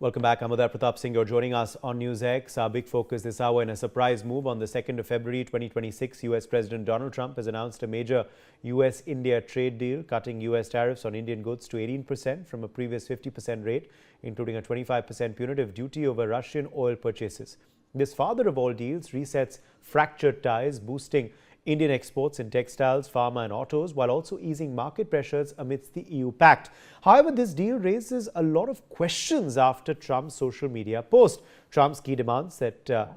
Welcome back. I'm Uday Pratap Singh. You're joining us on NewsX. Our big focus this hour in a surprise move on the 2nd of February 2026. US President Donald Trump has announced a major US-India trade deal, cutting US tariffs on Indian goods to 18% from a previous 50% rate, including a 25% punitive duty over Russian oil purchases. This father of all deals resets fractured ties, boosting Indian exports in textiles, pharma and autos, while also easing market pressures amidst the EU pact. However, this deal raises a lot of questions after Trump's social media post. Trump's key demands that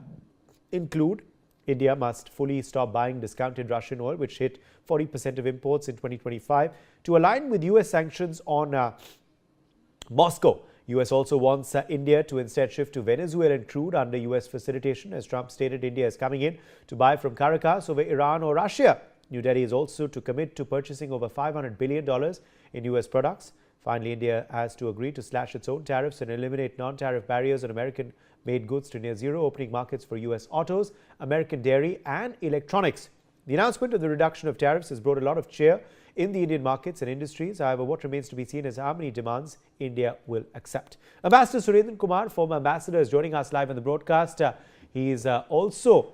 include India must fully stop buying discounted Russian oil, which hit 40% of imports in 2025, to align with US sanctions on Moscow. US also wants India to instead shift to Venezuelan crude under US facilitation. As Trump stated, India is coming in to buy from Caracas over Iran or Russia. New Delhi is also to commit to purchasing over $500 billion in US products. Finally, India has to agree to slash its own tariffs and eliminate non-tariff barriers on American-made goods to near zero, opening markets for US autos, American dairy and electronics. The announcement of the reduction of tariffs has brought a lot of cheer in the Indian markets and industries. However, what remains to be seen is how many demands India will accept. Ambassador Narendra Kumar, former ambassador, is joining us live on the broadcast. He is also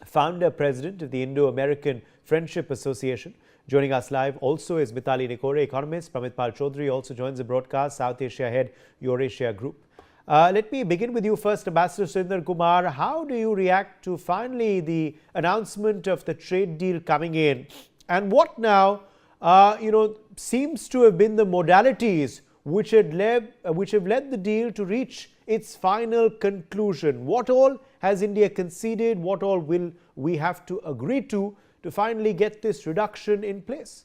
founder president of the Indo-American Friendship Association. Joining us live also is Mithali Nikore, economist. Pramit Pal Chaudhary also joins the broadcast, South Asia head, Eurasia Group. Let me begin with you first, Ambassador Narendra Kumar. How do you react to finally the announcement of the trade deal coming in? And what now, seems to have been the modalities which have led the deal to reach its final conclusion? What all has India conceded? What all will we have to agree to finally get this reduction in place?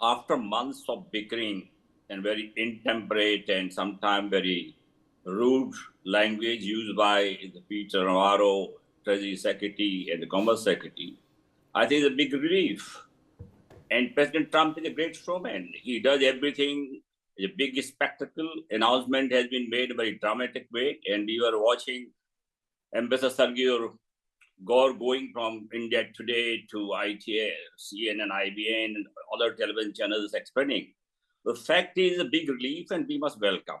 After months of bickering and very intemperate and sometimes very rude language used by the Peter Navarro, Treasury Secretary and the Commerce Secretary, I think it's a big relief. And President Trump is a great showman. He does everything. It's a big spectacle. Announcement has been made in a very dramatic way. And we were watching Ambassador Sergey Gore going from India Today to ITA, CNN, IBN, and other television channels explaining. The fact is a big relief and we must welcome.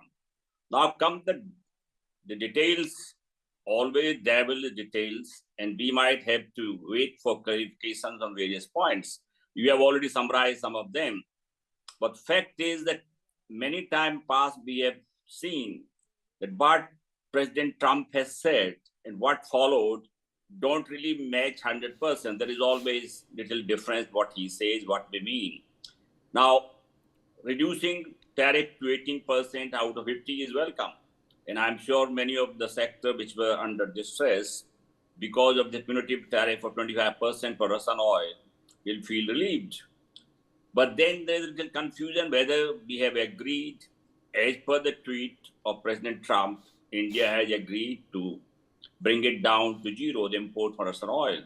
Now come the details. Always dabble the details, and we might have to wait for clarifications on various points. You have already summarized some of them. But fact is that many times past we have seen that what President Trump has said and what followed don't really match 100%. There is always little difference what he says, what we mean. Now, reducing tariff to 18% out of 50 is welcome. And I'm sure many of the sector which were under distress because of the punitive tariff of 25% for Russian oil will feel relieved. But then there is a little confusion whether we have agreed, as per the tweet of President Trump, India has agreed to bring it down to zero, the import for Russian oil.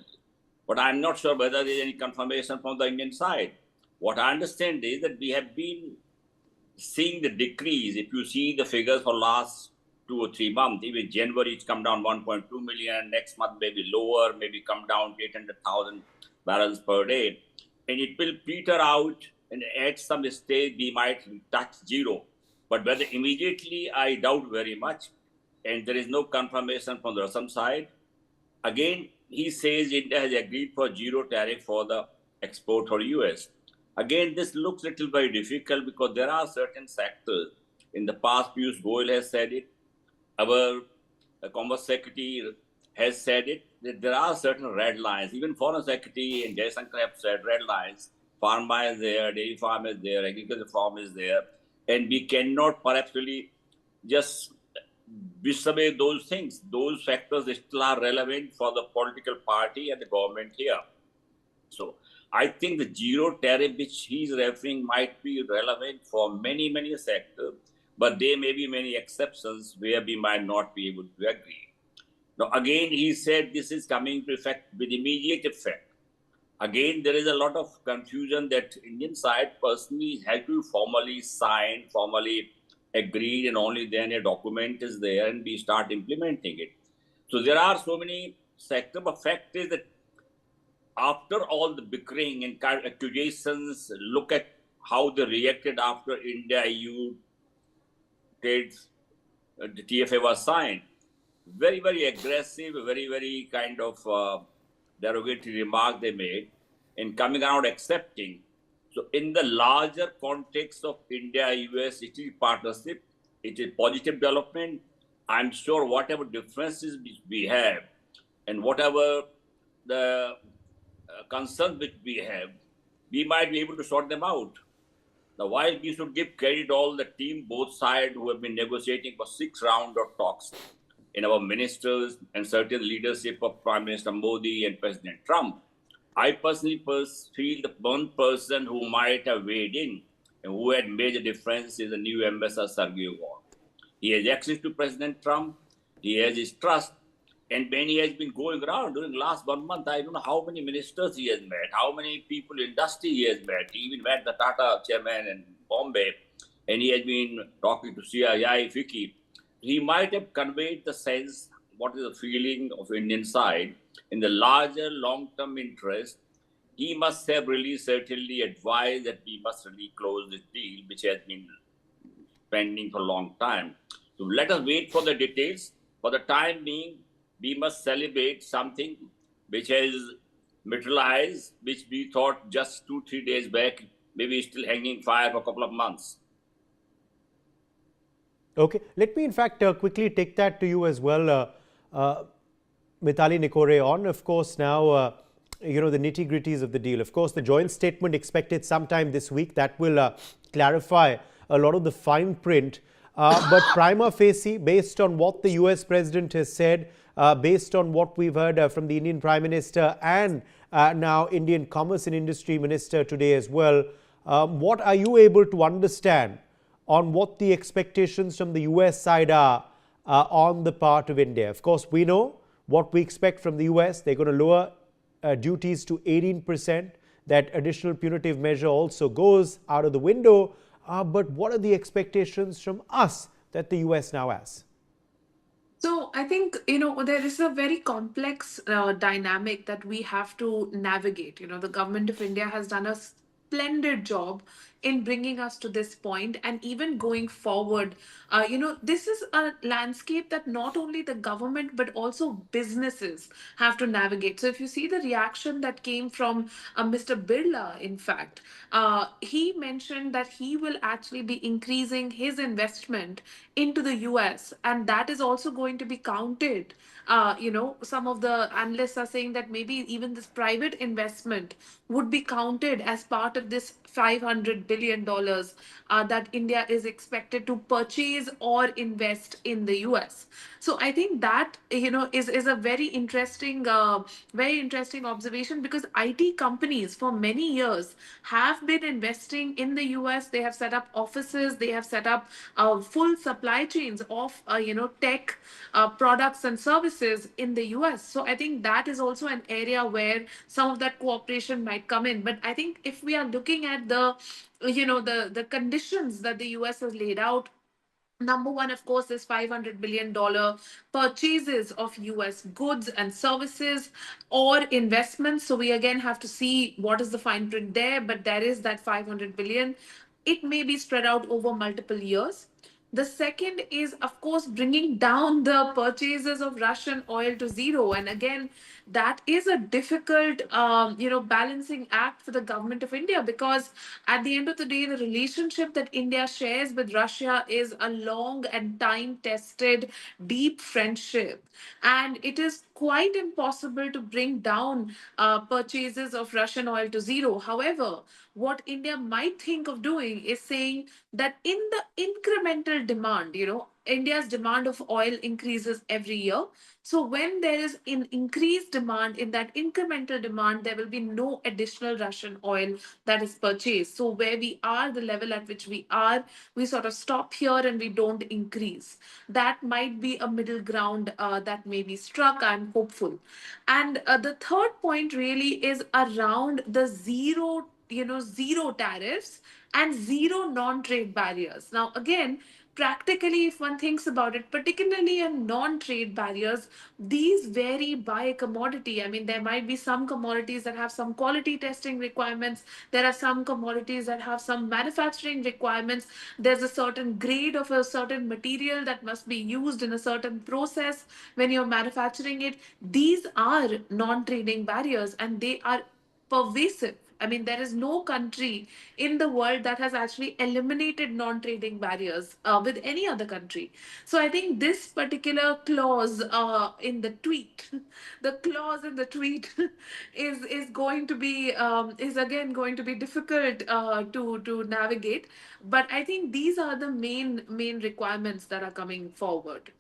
But I'm not sure whether there is any confirmation from the Indian side. What I understand is that we have been seeing the decrease. If you see the figures for last 2 or 3 months, even January it's come down 1.2 million, next month maybe lower, maybe come down to 800,000 barrels per day. And it will peter out, and at some stage we might touch zero. But whether immediately, I doubt very much. And there is no confirmation from the Russian side. Again, he says India has agreed for zero tariff for the export for US. Again, this looks a little very difficult because there are certain sectors. In the past, Piyush Goyal has said it. Our Commerce Secretary has said it, that there are certain red lines. Even Foreign Secretary and Jaishankar have said red lines. Pharma is there, dairy farm is there, agriculture farm is there. And we cannot perhaps really just wish away those things. Those factors still are relevant for the political party and the government here. So I think the zero tariff which he's referring might be relevant for many, many sectors. But there may be many exceptions where we might not be able to agree. Now, again, he said this is coming to effect with immediate effect. Again, there is a lot of confusion that Indian side personally has to formally sign, formally agreed, and only then a document is there and we start implementing it. So there are so many sectors, but fact is that after all the bickering and accusations, look at how they reacted after India-EU trades, the TFA was signed. Very, very aggressive, very, very kind of derogatory remark they made in coming around accepting. So in the larger context of India-US partnership, it is positive development. I'm sure whatever differences we have and whatever the concerns which we have, we might be able to sort them out. Now, while we should give credit all the team, both sides who have been negotiating for 6 rounds of talks, in our ministers and certain leadership of Prime Minister Modi and President Trump, I personally feel the one person who might have weighed in and who had made a difference is the new ambassador Sergey Lavrov. He has access to President Trump. He has his trust. And when he has been going around during the last 1 month, I don't know how many ministers he has met, how many people in industry he has met. He even met the Tata chairman in Bombay, and he has been talking to CII, FICCI. He might have conveyed the sense, what is the feeling of Indian side, in the larger long-term interest. He must have really certainly advised that we must really close this deal, which has been pending for a long time. So let us wait for the details. For the time being, we must celebrate something which has materialized, which we thought just 2-3 days back, maybe still hanging fire for a couple of months. Okay, let me in fact quickly take that to you as well, Mithali Nikore, on of course now the nitty-gritties of the deal. Of course, the joint statement expected sometime this week that will clarify a lot of the fine print. But prima facie, based on what the US President has said, based on what we've heard from the Indian Prime Minister and now Indian Commerce and Industry Minister today as well, what are you able to understand on what the expectations from the US side are on the part of India? Of course, we know what we expect from the US. They're going to lower duties to 18%. That additional punitive measure also goes out of the window. But what are the expectations from us that the US now has? So I think, there is a very complex dynamic that we have to navigate. The government of India has done a splendid job in bringing us to this point, and even going forward, this is a landscape that not only the government but also businesses have to navigate. So if you see the reaction that came from Mr. Birla, in fact, he mentioned that he will actually be increasing his investment into the US, and that is also going to be counted. Some of the analysts are saying that maybe even this private investment would be counted as part of this $500 billion that India is expected to purchase or invest in the US. So I think that is a very interesting observation, because IT companies for many years have been investing in the US. They have set up offices. They have set up full supply chains of tech products and services in the US. So I think that is also an area where some of that cooperation might come in. But I think if we are looking at the conditions that the US has laid out, number one, of course, is $500 billion purchases of US goods and services or investments. So we again have to see what is the fine print there, but there is that 500 billion. It may be spread out over multiple years. The second is, of course, bringing down the purchases of Russian oil to zero. And again, that is a difficult, balancing act for the government of India, because at the end of the day, the relationship that India shares with Russia is a long and time-tested, deep friendship. And it is quite impossible to bring down purchases of Russian oil to zero. However, what India might think of doing is saying that in the incremental demand, India's demand of oil increases every year. So when there is an increased demand, in that incremental demand, there will be no additional Russian oil that is purchased. So where we are, the level at which we are, we sort of stop here and we don't increase. That might be a middle ground that may be struck. I'm hopeful. And the third point really is around the zero zero tariffs and zero non-trade barriers. Now again, practically, if one thinks about it, particularly in non-trade barriers, these vary by commodity. I mean, there might be some commodities that have some quality testing requirements. There are some commodities that have some manufacturing requirements. There's a certain grade of a certain material that must be used in a certain process when you're manufacturing it. These are non-trading barriers, and they are pervasive. I mean, there is no country in the world that has actually eliminated non trading barriers with any other country. So I think this particular clause in the tweet, the clause in the tweet is going to be is again going to be difficult to navigate. But I think these are the main requirements that are coming forward.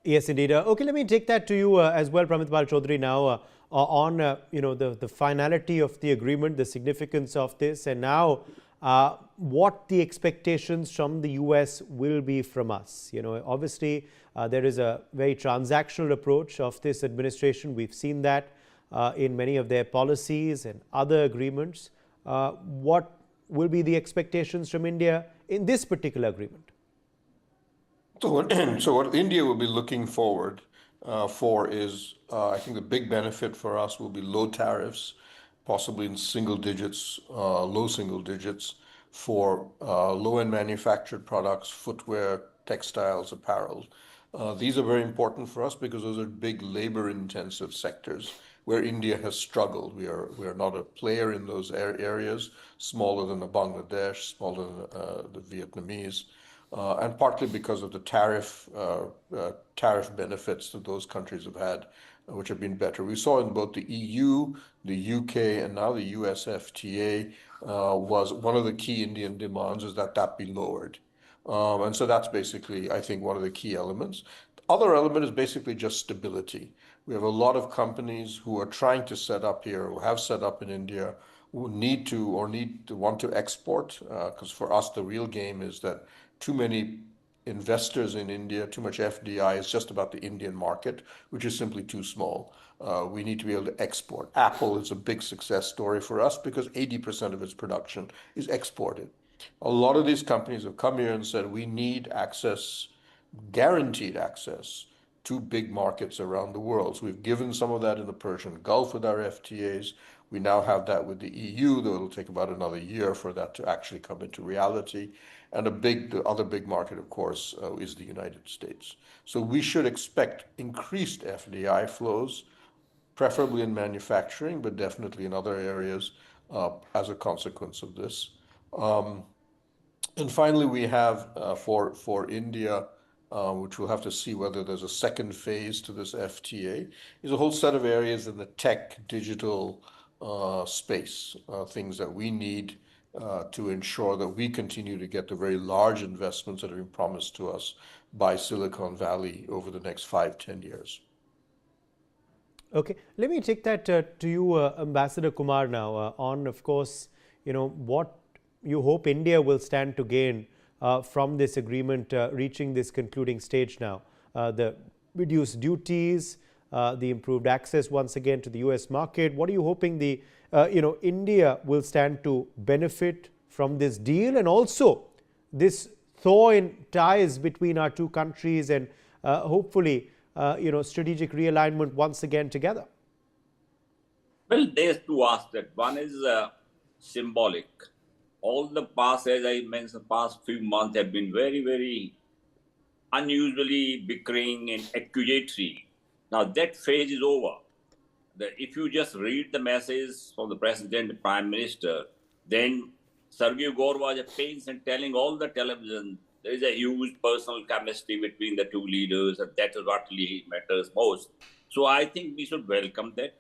Yes, indeed. Okay, let me take that to you as well, Pramitpal Chaudhary, now on the finality of the agreement, the significance of this, and now what the expectations from the US will be from us. Obviously, there is a very transactional approach of this administration. We've seen that in many of their policies and other agreements. What will be the expectations from India in this particular agreement? So what India will be looking forward for is, I think the big benefit for us will be low tariffs, possibly in single digits, low single digits for low-end manufactured products, footwear, textiles, apparel. These are very important for us because those are big labor-intensive sectors where India has struggled. We are not a player in those areas, smaller than the Bangladesh, smaller than the Vietnamese and partly because of the tariff benefits that those countries have had, which have been better. We saw in both the EU, the UK, and now the US FTA was one of the key Indian demands is that be lowered. And so that's basically, I think, one of the key elements. The other element is basically just stability. We have a lot of companies who are trying to set up here, who have set up in India, who need to want to export, because for us the real game is that too many investors in India, too much FDI is just about the Indian market, which is simply too small. We need to be able to export. Apple is a big success story for us because 80% of its production is exported. A lot of these companies have come here and said, we need access, guaranteed access to big markets around the world. So we've given some of that in the Persian Gulf with our FTAs. We now have that with the EU, though it'll take about another year for that to actually come into reality. And the other big market, of course, is the United States. So we should expect increased FDI flows, preferably in manufacturing, but definitely in other areas as a consequence of this. And finally, we have for India, which we'll have to see whether there's a second phase to this FTA, is a whole set of areas in the tech, digital space, things that we need to ensure that we continue to get the very large investments that have been promised to us by Silicon Valley over the next 5-10 years. Okay, let me take that to you, Ambassador Kumar, now on, of course, what you hope India will stand to gain from this agreement reaching this concluding stage now. The reduced duties, the improved access once again to the US market. What are you hoping the India will stand to benefit from this deal, and also this thaw in ties between our two countries, and hopefully strategic realignment once again together? Well, there's two aspects. One is symbolic. All the past, as I mentioned, past few months have been very, very unusually bickering and accusatory. Now that phase is over. If you just read the message from the president and prime minister, then Sergey Gore was at pains and telling all the television there is a huge personal chemistry between the two leaders, and that is what really matters most. So I think we should welcome that.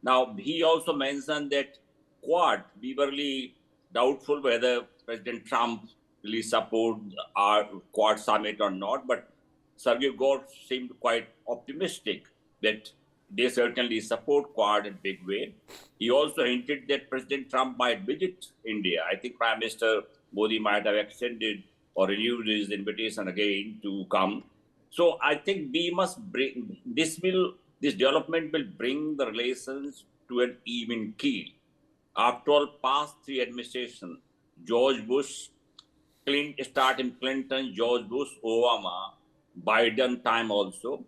Now, he also mentioned that Quad, we were really doubtful whether President Trump really support our Quad summit or not, but Sergey Gore seemed quite optimistic that they certainly support Quad in a big way. He also hinted that President Trump might visit India. I think Prime Minister Modi might have extended or renewed his invitation again to come. So I think we must bring this development will bring the relations to an even keel. After all, past three administrations, George Bush, Clinton, George Bush, Obama, Biden time also.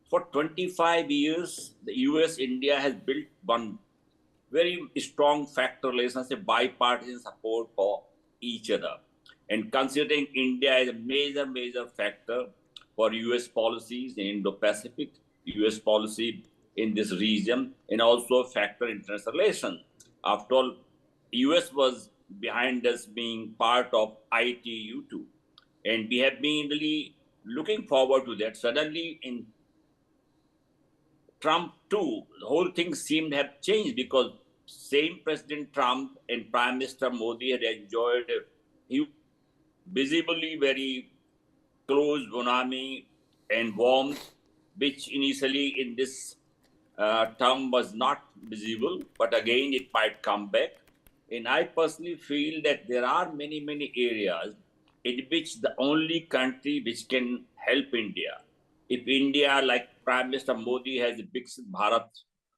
For 25 years, the US-India has built one very strong factor relationship, bipartisan support for each other. And considering India as a major factor for US policies in Indo-Pacific, US policy in this region, and also a factor in international relations. After all, US was behind us being part of ITU2. And we have been really looking forward to that. Suddenly in Trump too, the whole thing seemed to have changed because same President Trump and Prime Minister Modi had enjoyed a visibly very close bonami and warmth, which initially in this term was not visible, but again it might come back. And I personally feel that there are many areas in which the only country which can help India, if India, like Prime Minister Modi, has a Viksit Bharat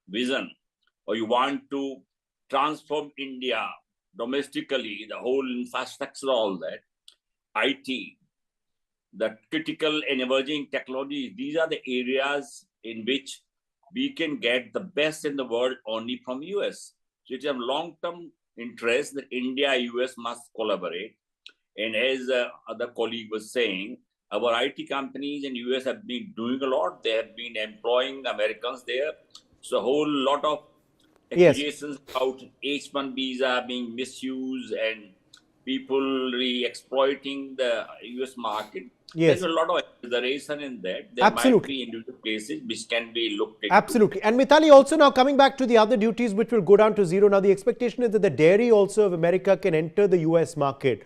vision, or you want to transform India domestically, the whole infrastructure, all that, IT, the critical and emerging technologies, these are the areas in which we can get the best in the world only from US. So it's a long-term interest that India, US must collaborate. And as other colleague was saying, our IT companies in US have been doing a lot. They have been employing Americans there. So a whole lot of accusations about H-1 visa being misused and people really exploiting the US market. Yes. There's a lot of exaggeration in that. There Absolutely. might be individual cases which can be looked into. Absolutely. And Mithali, also now coming back to the other duties which will go down to zero. Now the expectation is that the dairy also of America can enter the US market.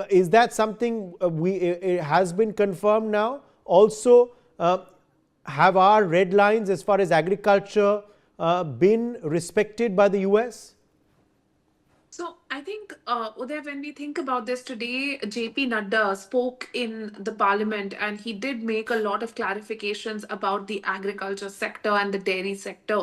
Is that something it has been confirmed now? Also, have our red lines as far as agriculture been respected by the US? So I think, Uday, when we think about this today, JP Nadda spoke in the parliament and he did make a lot of clarifications about the agriculture sector and the dairy sector.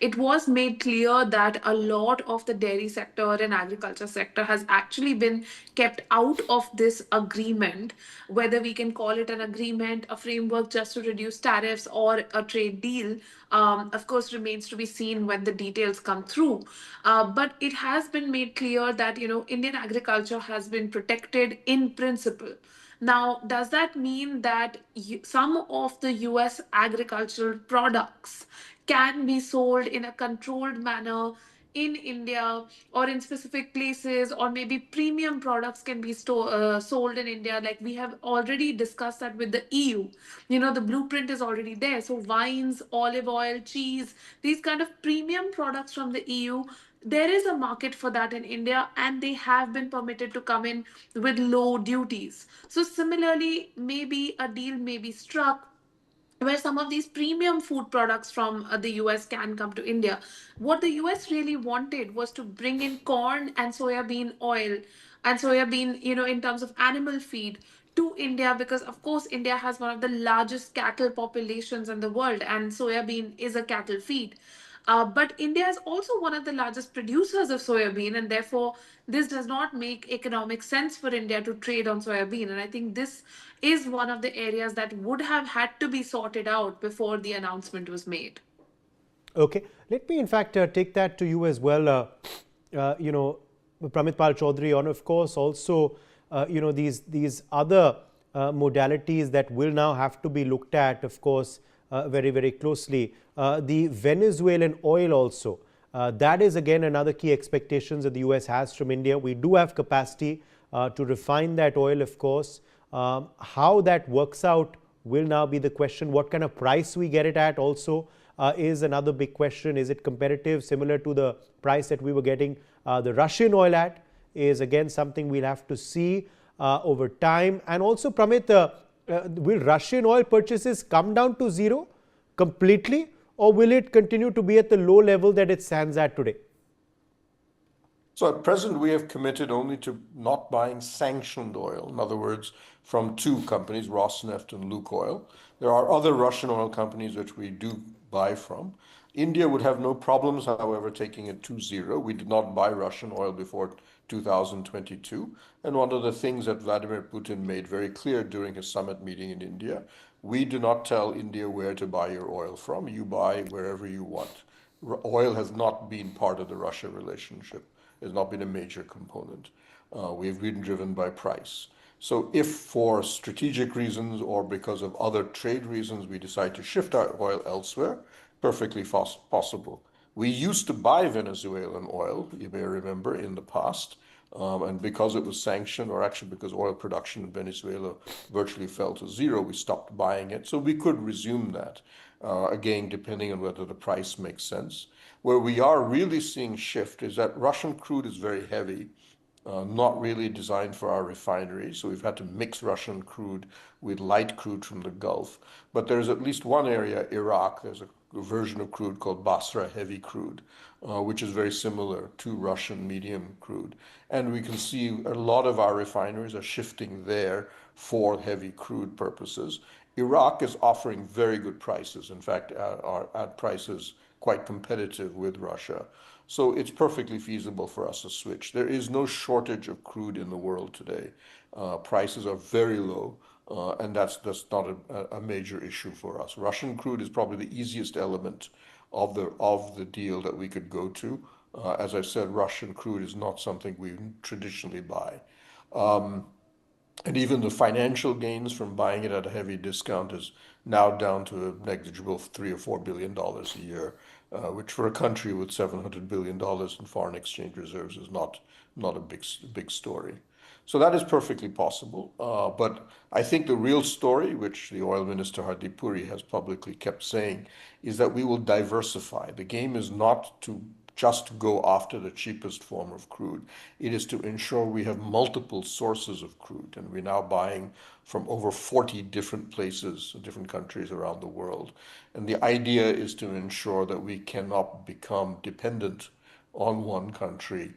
It was made clear that a lot of the dairy sector and agriculture sector has actually been kept out of this agreement, whether we can call it an agreement, a framework just to reduce tariffs, or a trade deal. Of course, remains to be seen when the details come through. But it has been made clear that Indian agriculture has been protected in principle. Now, does that mean that some of the US agricultural products can be sold in a controlled manner in India or in specific places, or maybe premium products can be sold in India? Like we have already discussed that with the EU. The blueprint is already there. So, wines, olive oil, cheese, these kind of premium products from the EU, there is a market for that in India, and they have been permitted to come in with low duties. So, similarly, maybe a deal may be struck where some of these premium food products from the US can come to India. What the US really wanted was to bring in corn and soybean oil and soybean, in terms of animal feed to India, because of course India has one of the largest cattle populations in the world, and soybean is a cattle feed. But India is also one of the largest producers of soybean, and therefore, this does not make economic sense for India to trade on soybean. And I think this is one of the areas that would have had to be sorted out before the announcement was made. Okay. Let me, in fact, take that to you as well. Pramit Pal Chaudhary, on, of course, also, these other modalities that will now have to be looked at, of course, very closely. The Venezuelan oil also. That is again another key expectations that the US has from India. We do have capacity to refine that oil, of course. How that works out will now be the question. What kind of price we get it at also is another big question. Is it competitive, similar to the price that we were getting the Russian oil at? Is again something we'll have to see over time. And also, Pramit, will Russian oil purchases come down to zero completely, or will it continue to be at the low level that it stands at today? So at present, we have committed only to not buying sanctioned oil. In other words, from two companies, Rosneft and Lukoil. There are other Russian oil companies which we do buy from. India would have no problems, however, taking it to zero. We did not buy Russian oil before 2022. And one of the things that Vladimir Putin made very clear during his summit meeting in India, we do not tell India where to buy your oil from. You buy wherever you want. Oil has not been part of the Russia relationship. It has not been a major component. We've been driven by price. So if for strategic reasons or because of other trade reasons we decide to shift our oil elsewhere, perfectly possible. We used to buy Venezuelan oil, you may remember, in the past. And because it was sanctioned, or actually because oil production in Venezuela virtually fell to zero, we stopped buying it. So we could resume that, again, depending on whether the price makes sense. Where we are really seeing shift is that Russian crude is very heavy, not really designed for our refineries. So we've had to mix Russian crude with light crude from the Gulf. But there's at least one area, Iraq, there's a version of crude called Basra heavy crude, which is very similar to Russian medium crude. And we can see a lot of our refineries are shifting there for heavy crude purposes. Iraq is offering very good prices. In fact, are at prices quite competitive with Russia. So it's perfectly feasible for us to switch. There is no shortage of crude in the world today. Prices are very low, and that's not a major issue for us. Russian crude is probably the easiest element of the deal that we could go to. As I said, Russian crude is not something we traditionally buy. And even the financial gains from buying it at a heavy discount is now down to a negligible $3 or $4 billion a year, which for a country with $700 billion in foreign exchange reserves is not a big story. So that is perfectly possible. But I think the real story, which the oil minister Hardeep Puri has publicly kept saying, is that we will diversify. The game is not to just go after the cheapest form of crude. It is to ensure we have multiple sources of crude, and we're now buying from over 40 different places, different countries around the world. And the idea is to ensure that we cannot become dependent on one country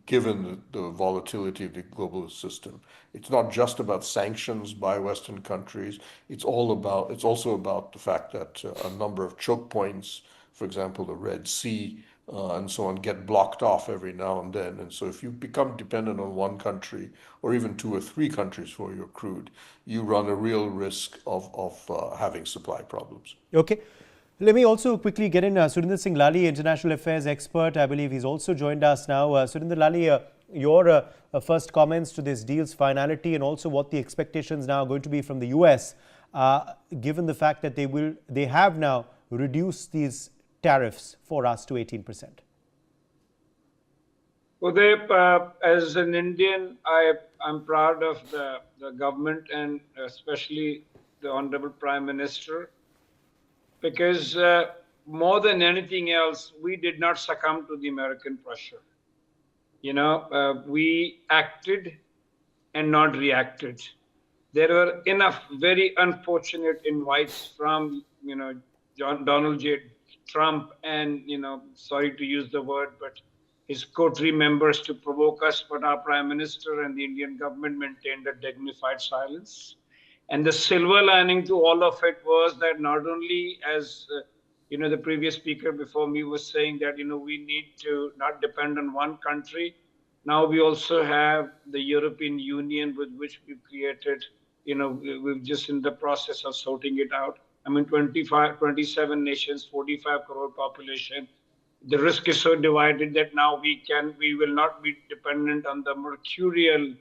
given the volatility of the global system. It's not just about sanctions by Western countries. It's also about the fact that a number of choke points, for example, the Red Sea, and so on, get blocked off every now and then. And so if you become dependent on one country or even two or three countries for your crude, you run a real risk of having supply problems. Okay. Let me also quickly get in Surinder Singh Lali, international affairs expert. I believe he's also joined us now. Surinder Lali, your first comments to this deal's finality and also what the expectations now are going to be from the US, given the fact that they have now reduced these tariffs for us to 18%. Uday, as an Indian, I'm proud of the government and especially the Honorable Prime Minister, because more than anything else, we did not succumb to the American pressure. We acted and not reacted. There were enough very unfortunate invites from, Donald J. Trump and, sorry to use the word, but his coterie members to provoke us, but our Prime Minister and the Indian government maintained a dignified silence. And the silver lining to all of it was that not only, as the previous speaker before me was saying, that we need to not depend on one country. Now we also have the European Union, with which we've created, we're just in the process of sorting it out. 27 nations, 45 crore population. The risk is so divided that now we will not be dependent on the mercurial,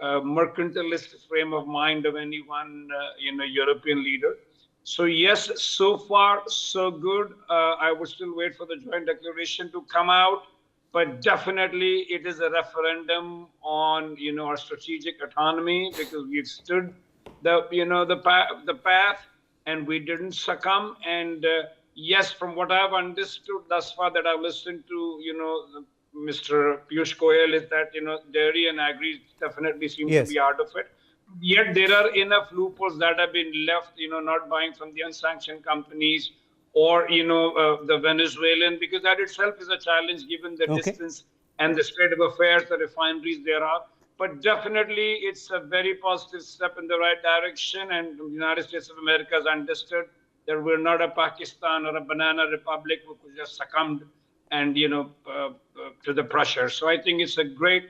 mercantilist frame of mind of any one, European leader. So yes, so far so good. I would still wait for the joint declaration to come out, but definitely it is a referendum on, our strategic autonomy, because we've stood the path and we didn't succumb. And yes, from what I've understood thus far that I've listened to, Mr. Piyush Goyal, is that, dairy and agri definitely seem to be out of it. Yet there are enough loopholes that have been left, not buying from the unsanctioned companies or, the Venezuelan, because that itself is a challenge given the distance and the state of affairs, the refineries there are. But definitely it's a very positive step in the right direction, and the United States of America has understood that we're not a Pakistan or a banana republic who could just succumbed and, to the pressure. So I think it's a great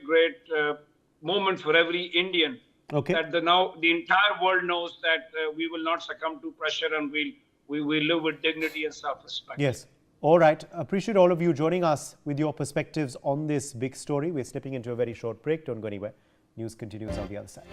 moment for every Indian. Okay. That now the entire world knows that we will not succumb to pressure, and we will live with dignity and self-respect. Yes. All right. Appreciate all of you joining us with your perspectives on this big story. We're slipping into a very short break. Don't go anywhere. News continues on the other side.